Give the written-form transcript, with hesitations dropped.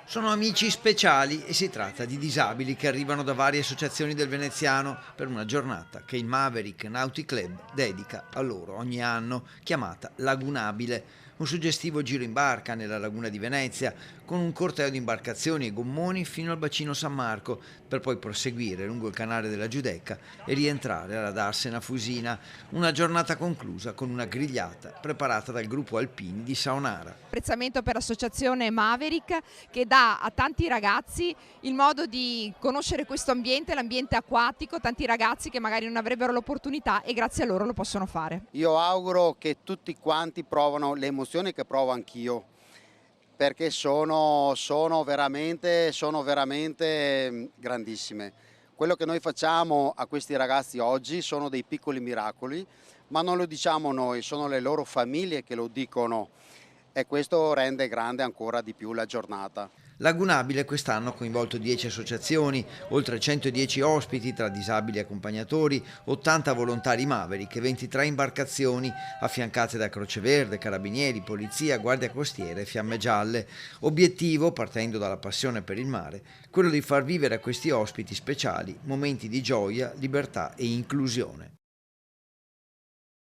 Sono amici speciali e si tratta di disabili che arrivano da varie associazioni del veneziano per una giornata che il Maverick Nautic Club dedica a loro ogni anno, chiamata Lagunabile, un suggestivo giro in barca nella laguna di Venezia con un corteo di imbarcazioni e gommoni fino al bacino San Marco per poi proseguire lungo il canale della Giudecca e rientrare alla Darsena Fusina, una giornata conclusa con una grigliata preparata dal gruppo alpini di Saonara. Apprezzamento per l'associazione Maverick che dà a tanti ragazzi il modo di conoscere questo ambiente, l'ambiente acquatico, tanti ragazzi che magari non avrebbero l'opportunità e grazie a loro lo possono fare. Io auguro che tutti quanti provano le emozioni che provo anch'io, perché sono veramente grandissime. Quello che noi facciamo a questi ragazzi oggi sono dei piccoli miracoli, ma non lo diciamo noi, sono le loro famiglie che lo dicono e questo rende grande ancora di più la giornata. Lagunabile quest'anno ha coinvolto 10 associazioni, oltre 110 ospiti tra disabili e accompagnatori, 80 volontari Maverick e 23 imbarcazioni affiancate da Croce Verde, Carabinieri, Polizia, Guardia Costiera e Fiamme Gialle. Obiettivo, partendo dalla passione per il mare, quello di far vivere a questi ospiti speciali momenti di gioia, libertà e inclusione.